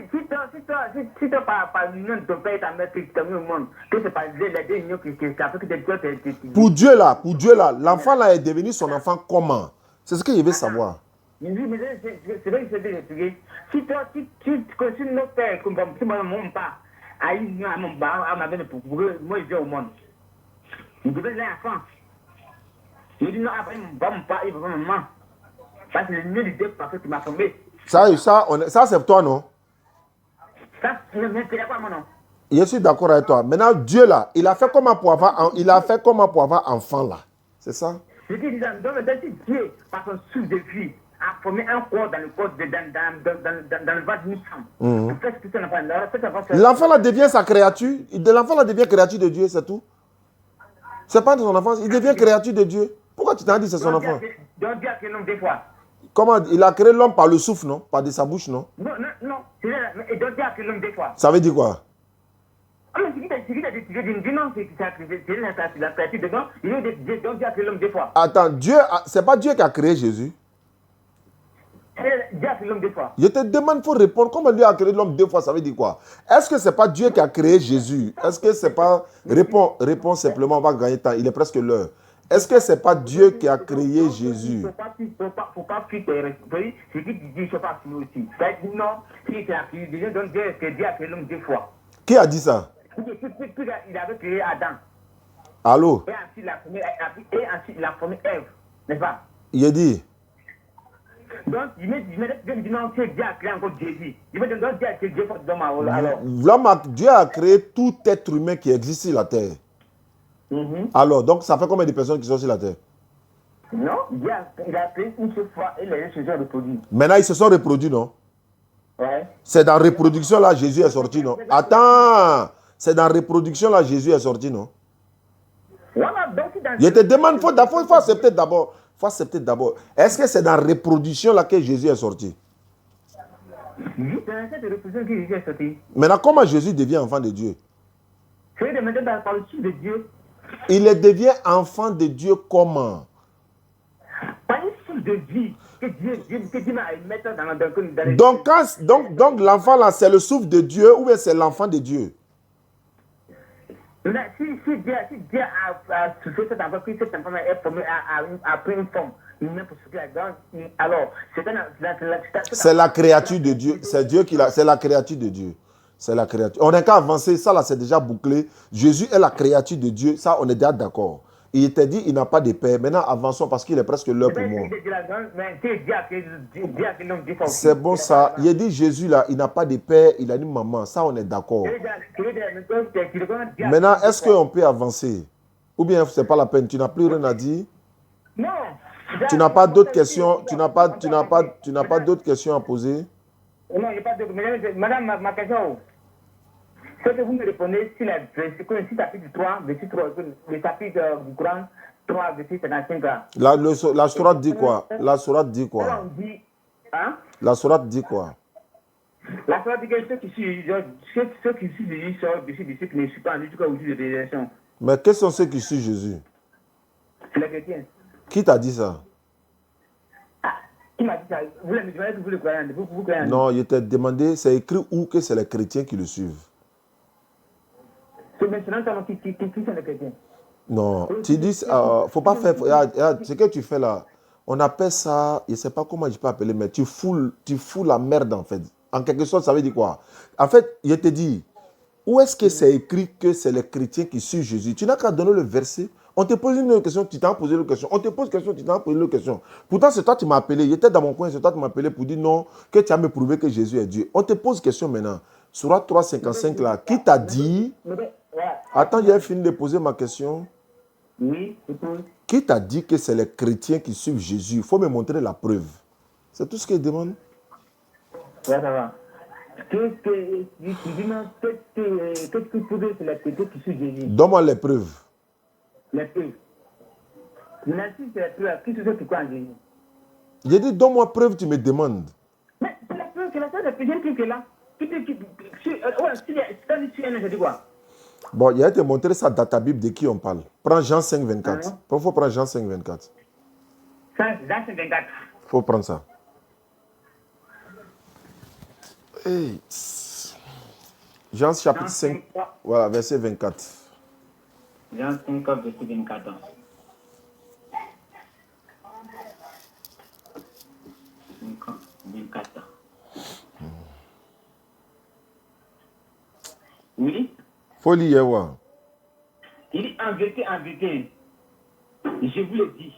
toi, par l'union de ton père et ta mère qui t'ont mis au monde, que c'est pas les deux unions qui a fait que tu... Pour Dieu là, l'enfant là est devenu son enfant comment? C'est ce que je veux savoir. Mais c'est vrai que c'est expliqué. Si toi, tu connais notre père, comme si mon père a eu à mon père, à ma mère, pour moi, je viens au monde. Il devait être l'enfant. Je dis non, après, mon père, il va maman. Parce que le mieux du Dieu, parce que tu m'as formé. Ça c'est toi, non? Ça, c'est d'accord, moi, non? Je suis d'accord avec toi. Maintenant, Dieu là, il a fait comment pour avoir enfant là? C'est ça? Ce qui dit si Dieu, par son souffle de vie, a formé un corps dans le corps, dans le ventre d'une femme. L'enfant là devient sa créature. L'enfant là devient créature de Dieu, c'est tout. C'est pas de son enfance, il devient créature de Dieu. Pourquoi tu t'en dis que c'est son enfant? Donc Dieu a créé l'homme 2 fois. Comment? Il a créé l'homme par le souffle, non? Par de sa bouche, non? Non. Et donc Dieu a créé l'homme 2 fois. Ça veut dire quoi? Ah, mais c'est qui t'a dit non, c'est la créature de Dieu. Donc Dieu a créé l'homme 2 fois. Attends, c'est pas Dieu qui a créé Jésus? Dieu a créé l'homme 2 fois. Je te demande, il faut répondre. Comment Dieu a créé l'homme 2 fois, ça veut dire quoi? Est-ce que c'est pas Dieu qui a créé Jésus? Est-ce que c'est pas... Réponds simplement, on va gagner temps. Il est presque l'heure. Est-ce que c'est pas Dieu qui a créé Jésus? Faut pas fuir tes responsabilités. C'est qui dit, il ne faut pas fuir aussi. Non, si c'est créé Dieu, donc Dieu a créé l'homme 2 fois. Qui a dit ça? Il avait créé Adam. Allô? Et ensuite il a formé Ève, n'est-ce pas? Il a dit... Donc, il me dit non, c'est Dieu a créé encore Jésus. Il me dit donc Dieu a créé Dieu pour l'homme alors. Dieu a créé tout être humain qui existe sur la terre. Alors, donc ça fait combien de personnes qui sont sur la terre? Non, il a créé une seule fois et les gens se sont reproduits. Maintenant, ils se sont reproduits, non? Ouais. C'est dans la reproduction là Jésus est sorti, non? Attends, c'est dans la reproduction là Jésus est sorti, non? Voilà, donc je te demande, il faut accepter d'abord. Est-ce que c'est dans la reproduction là que Jésus est sorti? Oui, c'est dans cette reproduction que Jésus est sorti. Maintenant, comment Jésus devient enfant de Dieu? C'est de maintenant par le souffle de Dieu. Il devient enfant de Dieu comment? Par une souffle de vie que Dieu m'a mis dans le... Donc l'enfant là, c'est le souffle de Dieu ou bien c'est l'enfant de Dieu? Si Dieu a soufflé cet enfant, que cet enfant a pris une forme, alors c'est la créature de Dieu. C'est Dieu qui l'a. C'est la créature de Dieu. C'est la créature. On n'a qu'à avancer. Ça là, c'est déjà bouclé. Jésus est la créature de Dieu. Ça, on est déjà d'accord. Il était dit, il n'a pas de père. Maintenant, avançons parce qu'il est presque l'heure pour moi. C'est bon ça. Il a dit Jésus là, il n'a pas de père, il a dit maman. Ça, on est d'accord. Maintenant, est-ce qu'on peut avancer? Ou bien c'est pas la peine? Tu n'as plus rien à dire? Non. Tu n'as pas d'autres questions? Tu n'as pas d'autres questions à poser? Non, il n'y a pas de... Madame, ma question, c'est que vous me répondez sur la chapitre 3, verset 3, le chapitre du Coran 3, verset 55. La sourate dit quoi? La sourate dit quoi? Hein? La sourate dit quoi? La sourate dit que ceux qui suivent Jésus sont de ceux qui ne suivent pas en jusqu'au jour de résurrection. Mais quels sont ceux qui suivent Jésus? C'est les chrétiens. Qui t'a dit ça? Qui m'a dit ça? Vous me demandez que vous le croyez. Non, je t'ai demandé, c'est écrit où que c'est les chrétiens qui le suivent? C'est maintenant qui sont les chrétiens. Non, tu dis, faut pas faire, ce que tu fais là, on appelle ça, je ne sais pas comment je peux appeler, mais tu fous la merde en fait. En quelque sorte, ça veut dire quoi? En fait, je te dis, où est-ce que c'est écrit que c'est les chrétiens qui suivent Jésus? Tu n'as qu'à donner le verset. On te pose une question, tu t'en posé une question. On te pose une question, tu t'en posé une question. Pourtant, c'est toi qui m'as appelé. J'étais dans mon coin, c'est toi qui m'as appelé pour dire non, que tu as me prouvé que Jésus est Dieu. On te pose une question maintenant. Surat 355 là, qui t'a dit... Attends, j'ai fini de poser ma question. Oui, c'est tout. Qui t'a dit que c'est les chrétiens qui suivent Jésus? Il faut me montrer la preuve. C'est tout ce qu'il demande. Ouais, ça va. Qu'est-ce que prouve c'est les chrétiens qui suivent Jésus? Donne-moi les preuves. Les preuves. Merci, c'est les preuves. Qui c'est qui croit en Jésus? J'ai dit, donne-moi preuve, tu me demandes. Mais c'est la preuve, c'est la preuve, c'est là. Je dis quoi? Bon, il y a te montrer ça dans ta Bible de qui on parle. Prends Jean 5, 24. Il faut prendre Jean 5, 24. Jean 5, 24. Il faut prendre ça. Hey. Jean chapitre 5, voilà, verset 24. Jean 5, verset 24. Oui. Faut lire, ouais. Il dit en vérité, je vous le dis,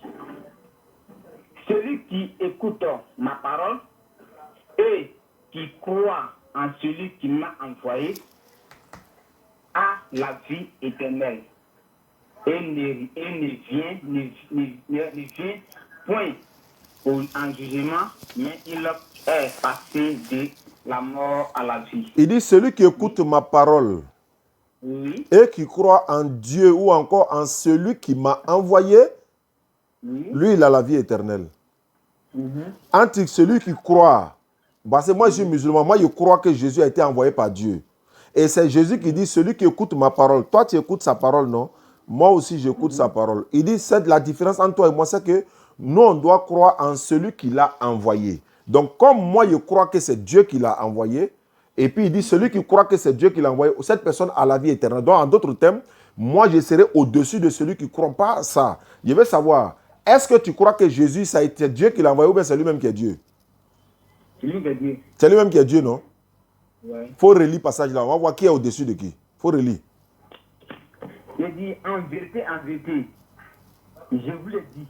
celui qui écoute ma parole et qui croit en celui qui m'a envoyé a la vie éternelle et ne vient point en jugement, mais il est passé de la mort à la vie. Il dit, celui qui écoute ma parole Oui, et qui croit en Dieu ou encore en celui qui m'a envoyé, oui. lui, il a la vie éternelle. Mhm. Entre celui qui croit, parce que moi je suis musulman, moi je crois que Jésus a été envoyé par Dieu. Et c'est Jésus qui dit, celui qui écoute ma parole, toi tu écoutes sa parole, non? Moi aussi j'écoute sa parole. Il dit, c'est la différence entre toi et moi, c'est que nous on doit croire en celui qui l'a envoyé. Donc comme moi je crois que c'est Dieu qui l'a envoyé, et puis il dit, celui qui croit que c'est Dieu qui l'a envoyé, cette personne a la vie éternelle. Donc en d'autres termes, moi je serai au-dessus de celui qui ne croit pas à ça. Je veux savoir, est-ce que tu crois que Jésus, ça a été Dieu qui l'a envoyé ou bien c'est lui-même qui est Dieu? C'est lui qui a dit. C'est lui-même qui est Dieu, non? Ouais. Il faut relire le passage là. On va voir qui est au-dessus de qui. Il faut relire. Il dit, en vérité, je vous le dis,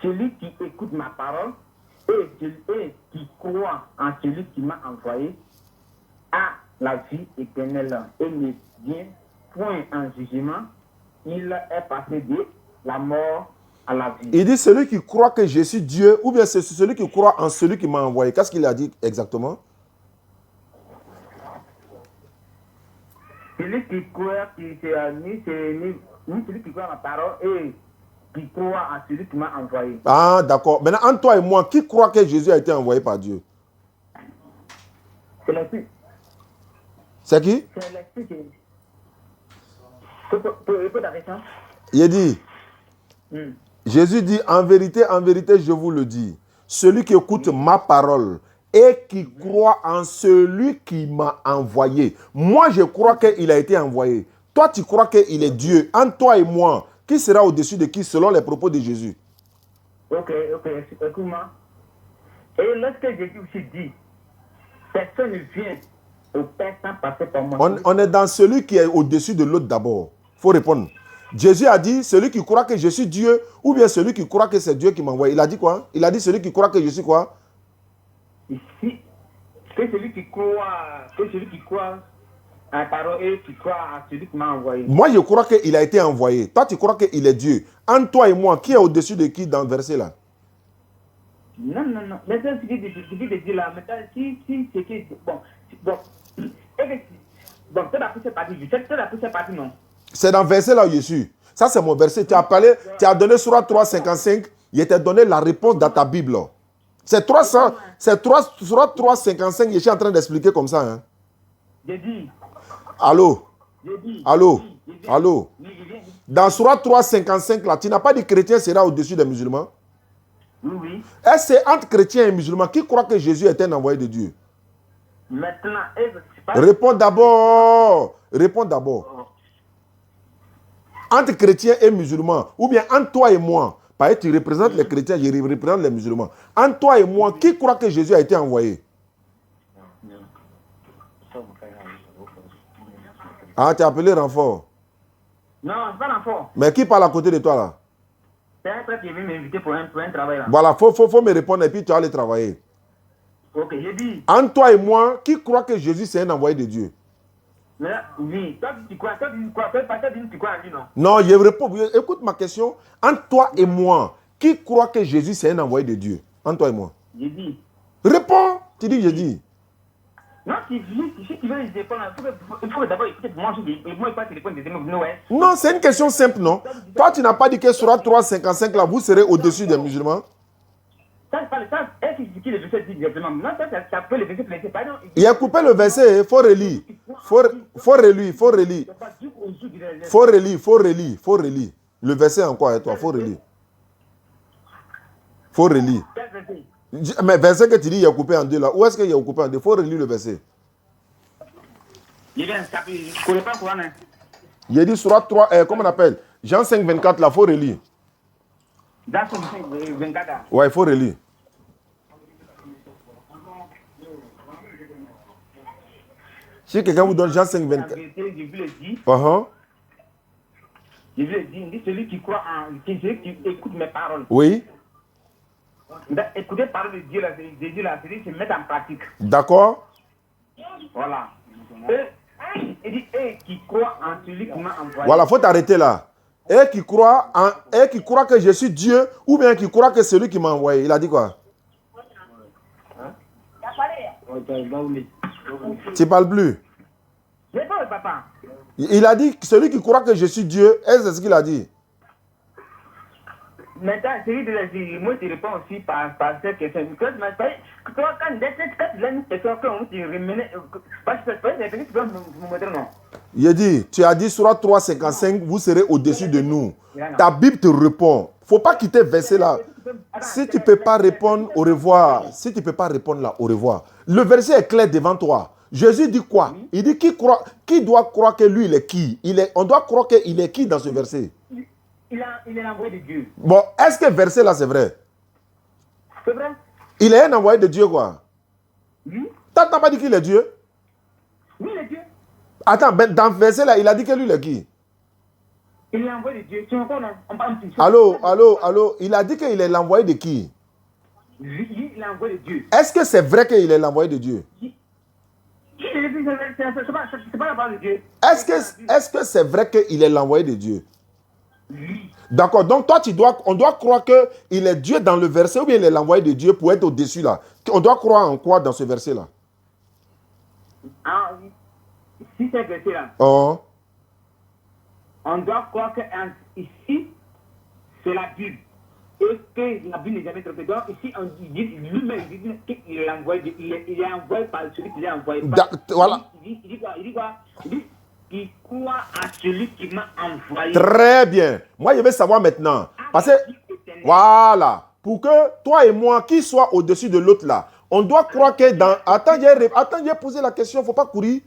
celui qui écoute ma parole et qui croit en celui qui m'a envoyé a la vie éternelle et ne vient point en jugement, il est passé de la mort à la vie. Il dit celui qui croit que je suis Dieu ou bien c'est celui qui croit en celui qui m'a envoyé. Qu'est-ce qu'il a dit exactement? Celui qui croit, ni celui qui croit en ma parole et qui croit en celui qui m'a envoyé. Ah, d'accord. Maintenant, entre toi et moi, qui croit que Jésus a été envoyé par Dieu? C'est l'esprit. C'est qui? C'est l'esprit qui... Pour répondre à la question? Il dit, Jésus dit, en vérité, je vous le dis, celui qui écoute ma parole et qui croit en celui qui m'a envoyé. Moi, je crois qu'il a été envoyé. Toi, tu crois qu'il est Dieu. Entre toi et moi, qui sera au-dessus de qui selon les propos de Jésus? Ok, écoute-moi. Et lorsque Jésus aussi dit, personne ne vient au Père sans passer par moi. On est dans celui qui est au-dessus de l'autre d'abord. Il faut répondre. Jésus a dit, celui qui croit que je suis Dieu, ou bien celui qui croit que c'est Dieu qui m'a envoyé. Il a dit quoi? Il a dit celui qui croit que je suis quoi? Ici, que celui qui croit à la parole et qui croit à celui qui m'a envoyé. Moi, je crois qu'il a été envoyé. Toi, tu crois qu'il est Dieu. Entre toi et moi, qui est au-dessus de qui dans le verset là? Non. Maintenant, ce qu'il te dit là, maintenant, si c'est que... Bon, tu as pris cette partie, non? C'est dans le verset là où je suis. Ça, c'est mon verset. Tu as parlé, tu as donné Surah 3,55. Il t'a donné la réponse dans ta Bible. C'est 300, c'est Surah 3,55. Je suis en train d'expliquer comme ça. Hein. J'ai dit. Allô? Allô? Allô? Oui. Dans Surah 3,55, là, tu n'as pas dit chrétien sera au-dessus des musulmans? Oui. Est-ce que c'est entre chrétiens et musulmans qui croient que Jésus est un envoyé de Dieu? Maintenant, réponds d'abord. Réponds d'abord. Entre chrétiens et musulmans, ou bien entre toi et moi, parce que tu représentes les chrétiens, je représente les musulmans. Entre toi et moi, qui croit que Jésus a été envoyé? Ah, tu as appelé renfort? Non, c'est pas renfort. Mais qui parle à côté de toi là? C'est un frère qui est venu m'inviter pour un travail là. Voilà, faut me répondre et puis tu vas aller travailler. Ok, j'ai dit. Entre toi et moi, qui croit que Jésus c'est un envoyé de Dieu? Mais oui, toi tu crois en lui, non? Non, je réponds. Écoute ma question. Entre toi et moi, qui croit que Jésus c'est un envoyé de Dieu? Entre toi et moi. J'ai dit. Réponds. Tu dis, je dis. Non, si tu veux répondre, il faut d'abord écouter moi, moi pas te répondre des mots, ouais. Non, c'est une question simple, non? Toi, tu n'as pas dit que sur 3,55 là, vous serez au-dessus des musulmans? Ça, est-ce que le verset dit directement? Non, ça peut le verset placer. Pardon. Il a coupé le verset, il faut relire. Faut relire. Le verset encore, toi, faut relire. Faut relire. Mais verset que tu dis, il a coupé en deux là. Où est-ce qu'il a coupé en deux? Faut relire le verset. Je connais pas Coran. Il a dit sur 3, comment on appelle? Jean 5, 24 là, faut relire. Dans 5, 24 là. Ouais, il faut relire. Si quelqu'un vous donne Jean 5, 24. Je vous le dis. Je vous le dis, celui qui croit celui qui écoute mes paroles. Oui. Écouter parler de Dieu là, c'est se mettre en pratique. D'accord. Voilà. Il dit, qui croit en celui qui m'a envoyé. Voilà, faut t'arrêter là. et qui croit que je suis Dieu, ou bien qui croit que c'est lui qui m'a envoyé. Il a dit quoi? Tu parles plus. Papa. Il a dit celui qui croit que je suis Dieu, est-ce ce qu'il a dit? Maintenant, celui de la vie, moi, tu réponds aussi par cette question. Quand tu as une question, quand tu remènes, parce que tu peux me montrer, non? Il dit, tu as dit Surat 3,55, vous serez au-dessus de nous. Ta Bible te répond. Il ne faut pas quitter verset là. Si tu ne peux pas répondre, au revoir. Si tu ne peux pas répondre là, au revoir. Le verset est clair devant toi. Jésus dit quoi? Il dit qui doit croire que lui, il est qui? On doit croire qu'il est qui dans ce verset? Il est l'envoyé de Dieu. Bon, est-ce que verset là, c'est vrai? C'est vrai? Il est un envoyé de Dieu, quoi? Oui. T'as pas dit qu'il est Dieu? Oui, il est Dieu. Attends, dans le verset là, il a dit que lui, il est qui? Il est l'envoyé de Dieu. Tu entends, non? Allô, il a dit qu'il est l'envoyé de qui? Oui, il est l'envoyé de Dieu. Est-ce que c'est vrai qu'il est l'envoyé de Dieu? C'est pas la parole de Dieu. Est-ce que c'est vrai qu'il est l'envoyé de Dieu? Oui. D'accord, donc toi, on doit croire qu'il est Dieu dans le verset ou bien il est l'envoyé de Dieu pour être au-dessus là. On doit croire en quoi dans ce verset là? Ah, si c'est verset là, Oh. on doit croire que ici, c'est la Bible. Et que la Bible n'est jamais trompée. Donc ici, on dit lui-même, il dit qu'il est envoyé, il est envoyé par celui qui l'a envoyé. Voilà. Il dit quoi? Il dit qu'il croit à celui qui m'a envoyé. Très bien. Moi, je veux savoir maintenant. Parce que, voilà, pour que toi et moi, qui soit au-dessus de l'autre là, on doit croire que dans... Attends, j'ai posé la question, il ne faut pas courir.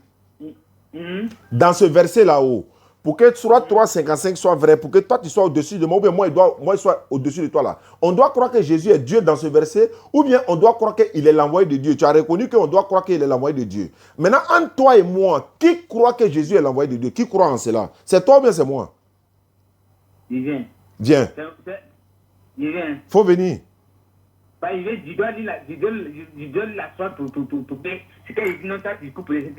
Dans ce verset là-haut, pour que Surat 3,55 soit vrai, pour que toi tu sois au-dessus de moi, ou bien moi je sois au-dessus de toi là, on doit croire que Jésus est Dieu dans ce verset, ou bien on doit croire qu'il est l'envoyé de Dieu. Tu as reconnu qu'on doit croire qu'il est l'envoyé de Dieu. Maintenant, entre toi et moi, qui croit que Jésus est l'envoyé de Dieu? Qui croit en cela? C'est toi ou bien c'est moi? Il vient. Viens. Il vient. Faut venir.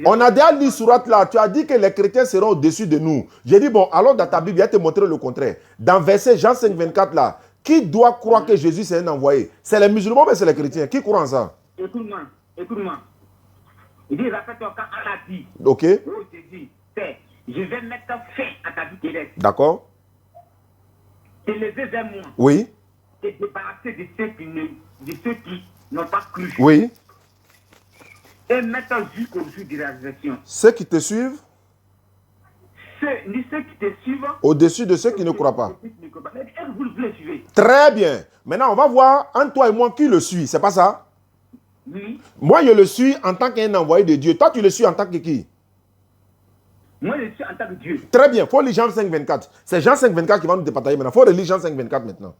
On a déjà lu Surat là, tu as dit que les chrétiens seront au-dessus de nous. J'ai dit, bon, alors dans ta Bible, il va te montrer le contraire. Dans verset Jean 5, 24 là, qui doit croire que Jésus c'est un envoyé? C'est les musulmans ou c'est les chrétiens? Qui croient en ça? Écoute-moi. Il dit, rappelle-toi quand Allah a dit, ok. Oh Jésus, je vais mettre fin à ta vie terrestre. D'accord. T'élever vers moi. Oui. Et débarrasser de ceux qui n'ont pas cru. Oui. Et mettre jusqu'au jour de la résurrection. Ceux qui te suivent. Ceux qui te suivent. Au-dessus de ceux qui ne croient pas. Vous le suivez. Très bien. Maintenant, on va voir entre toi et moi qui le suit. C'est pas ça? Oui. Moi, je le suis en tant qu'un envoyé de Dieu. Toi, tu le suis en tant que qui? Moi, je suis en tant que Dieu. Très bien. Il faut lire Jean 5, 24. C'est Jean 5, 24 qui va nous départager maintenant. Il faut relire Jean 5, 24 maintenant.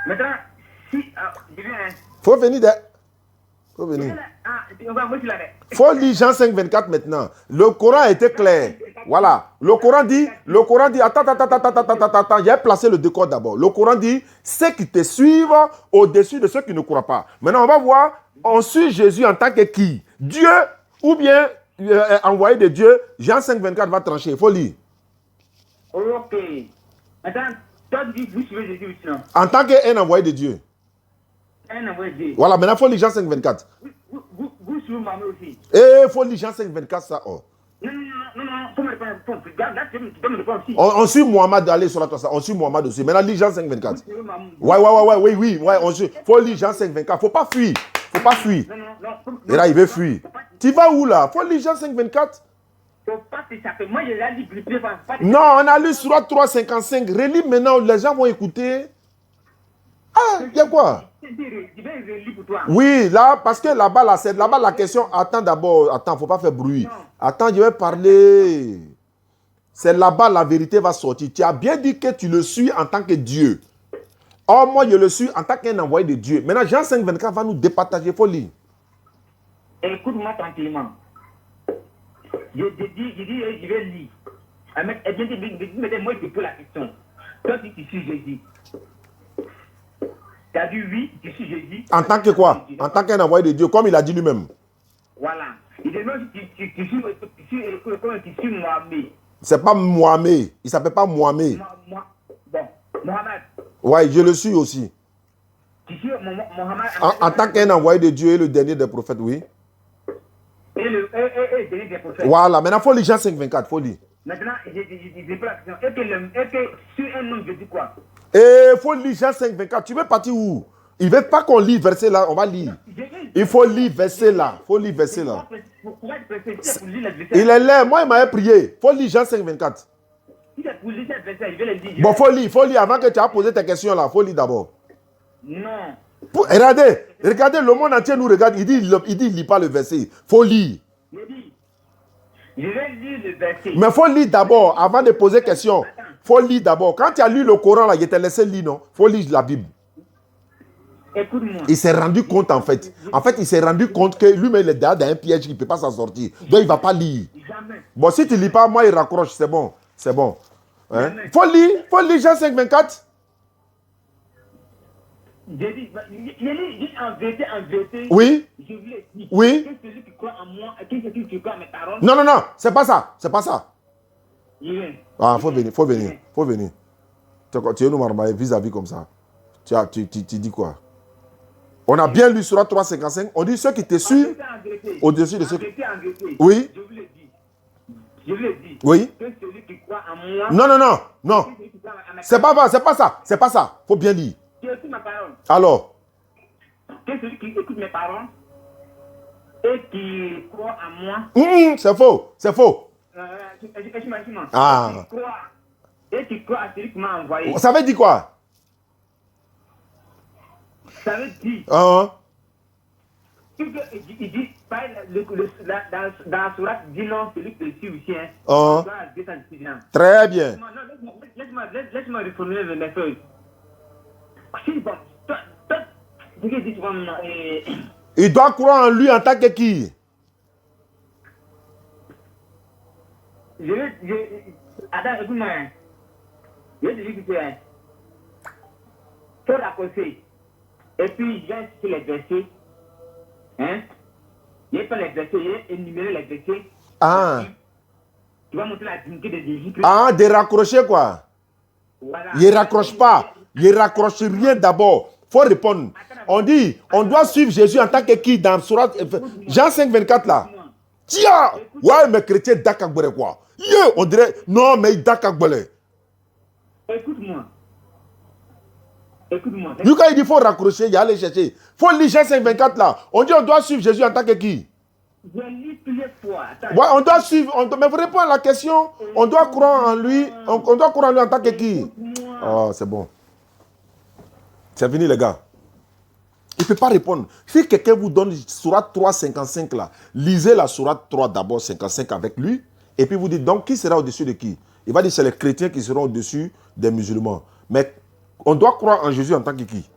Maintenant, si je viens. Faut venir de... Faut venir. Faut lire Jean 5, 24 maintenant. Le Coran a été clair. Voilà. Le Coran dit, attends, j'ai placé le décor d'abord. Le Coran dit, ceux qui te suivent au-dessus de ceux qui ne croient pas. Maintenant, on va voir, on suit Jésus en tant que qui? Dieu ou bien envoyé de Dieu. Jean 5, 24 va trancher. Il faut lire. Ok. Attends, toi, tu dis, vous suivez Jésus aussi, non? En tant qu'un envoyé de Dieu. Un envoyé de Dieu. Voilà, maintenant, il faut lire Jean 5, 24. Vous suivez maman aussi. Il faut lire Jean 5, 24, ça. Oh. Non, faut me répondre. Tu dois me répondre aussi. On suit Mohamed, allez sur la toile, on suit Mohamed aussi. Maintenant, lis Jean 5, 24. Oui, on suit. Faut lire Jean 5, 24. Faut pas fuir. Et là, il veut fuir. Tu vas où là? Faut lire Jean 5, 24. Faut pas t'échapper. Moi, je l'ai lu plus. Non, on a lu Surat 3, 55. Relis maintenant, les gens vont écouter. Ah, il y a quoi? Oui, là, parce que là-bas, la question. Attends d'abord, faut pas faire bruit. Attends, je vais parler. C'est là-bas, la vérité va sortir. Tu as bien dit que tu le suis en tant que Dieu. Or, moi, je le suis en tant qu'un envoyé de Dieu. Maintenant, Jean 5, 24 va nous départager. Il faut lire. Écoute-moi tranquillement. Je vais lire. Moi, je pose la question. Toi, tu suis Jésus. Tu as dit oui, tu suis Jésus. En tant que quoi? En tant qu'un envoyé de Dieu, comme il a dit lui-même. Voilà. Il dit non, tu suis Mohamed. C'est pas Mohamed. Il s'appelle pas Mohamed. Bon, Mohamed. Ouais, je le suis aussi. Tu suis Mohamed En tant qu'un envoyé de Dieu et le dernier des prophètes, oui. Et le dernier des prophètes. Voilà, maintenant, il faut lire Jean 5,24, il faut lire. Maintenant, j'ai pas la question. Et que sur un homme, je dis quoi? Il faut lire Jean 5,24. Tu veux partir où? Il ne veut pas qu'on lit verset là, on va lire. Il faut lire verset là. Il faut lire verset là. Il est là, moi il m'avait prié. Il faut lire Jean 5,24. Bon, il faut lire avant que tu aies posé tes questions là. Il faut lire d'abord. Non. Regardez, le monde entier nous regarde. Il dit il lit pas le verset. Il faut lire. Je vais lire le verset. Mais il faut lire d'abord avant de poser question. Il faut lire d'abord. Quand tu as lu le Coran là, je t'ai laissé lire, non? Il faut lire la Bible. Écoute-moi. Il s'est rendu compte en fait. En fait, il s'est rendu compte que lui-même il est dans un piège, il ne peut pas s'en sortir. Donc il ne va pas lire. Jamais. Bon, si tu ne lis pas, moi il raccroche, c'est bon. C'est bon. Hein? Faut lire Jean 5,24. J'ai dit en vérité. Oui. Je voulais dire. Oui. Que celui qui croit en moi, que celui qui croit en mes paroles. Non, c'est pas ça. C'est pas ça. Oui. Ah, faut venir. Tu es nous marmailler vis-à-vis comme ça. Tu dis quoi? On a bien lu sur 3,55. On dit ceux qui te suivent au-dessus de ceux qui... Oui. Je vous l'ai dit. Oui. Que celui qui croit en moi. Non. C'est pas ça. Faut bien lire. Tu écoutes ma parole. Alors. Que celui qui écoute mes paroles et qui croit en moi. C'est faux. Ah. Et qui croit à celui qui m'a envoyé. Ça veut dire quoi? Ça veut dire. Il dit, dans la sourate, dis non, celui qui suit aussi. Très bien. Laisse-moi reformuler le message. Si, bon, toi, il doit croire en lui en tant que qui? Attends, écoute-moi. Je vais te dire que tu es. Faut raccourcir. Et puis, je viens sur les versets. Hein? Il n'y a pas les versets, il y a énuméré les versets. Tu vas montrer la dignité de Jésus. De raccrocher quoi? Voilà. Il ne raccroche pas. Il ne raccroche rien d'abord. Il faut répondre. On dit, on doit suivre Jésus en tant que qui dans Surat Jean 5,24 là. Tiens! Ouais, mais chrétien d'Akagbole quoi? On dirait, non, mais d'Akagbole. Écoute-moi. Lui, quand il dit qu'il faut raccrocher, il y a aller chercher. Il faut lire Jean 5,24 là. On dit on doit suivre Jésus en tant que qui? Je lis plusieurs fois. Ouais, on doit suivre. Mais vous répondez à la question. On doit croire en lui. On doit croire en lui en tant que qui? Oh, c'est bon. C'est fini, les gars. Il ne peut pas répondre. Si quelqu'un vous donne Sourate 3, 55 là, lisez la Sourate 3 d'abord, 55 avec lui. Et puis vous dites, donc, qui sera au-dessus de qui? Il va dire, c'est les chrétiens qui seront au-dessus des musulmans. Mais on doit croire en Jésus en tant que qui?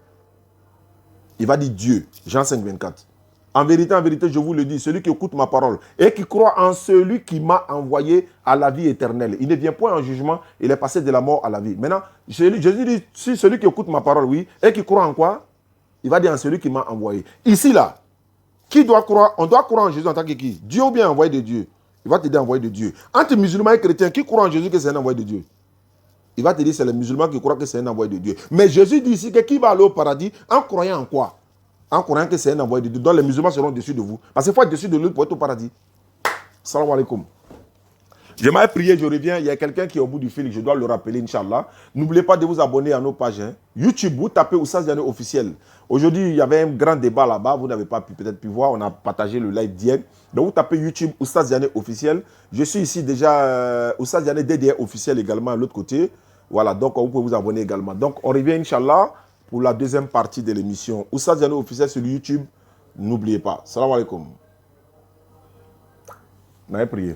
Il va dire Dieu. Jean 5, 24. En vérité, je vous le dis, celui qui écoute ma parole et qui croit en celui qui m'a envoyé à la vie éternelle, il ne vient point en jugement, il est passé de la mort à la vie. Maintenant, Jésus dit, si celui qui écoute ma parole, oui, et qui croit en quoi? Il va dire en celui qui m'a envoyé. Ici, là, qui doit croire? On doit croire en Jésus en tant que qui? Dieu ou bien envoyé de Dieu? Il va te dire envoyé de Dieu. Entre musulmans et chrétiens, qui croit en Jésus que c'est un envoyé de Dieu? Il va te dire c'est les musulmans qui croient que c'est un envoyé de Dieu. Mais Jésus dit ici que qui va aller au paradis en croyant en quoi? En croyant que c'est un envoyé de Dieu. Donc les musulmans seront dessus de vous. Parce qu'il faut être dessus de lui pour être au paradis. Salam alaikum. J'aimerais prier, je reviens. Il y a quelqu'un qui est au bout du fil, je dois le rappeler, Inch'Allah. N'oubliez pas de vous abonner à nos pages. YouTube, vous tapez Oustaz Diané officiel. Aujourd'hui, il y avait un grand débat là-bas. Vous n'avez pas peut-être pu voir. On a partagé le live d'hier. Donc vous tapez YouTube Oustaz Diané officiel. Je suis ici déjà Oustaz Diané DDR officiel également à l'autre côté. Voilà, donc vous pouvez vous abonner également. Donc on revient, Inch'Allah, pour la deuxième partie de l'émission. Oustaz Diané officiel sur YouTube. N'oubliez pas. Salam alaikum. On a prié.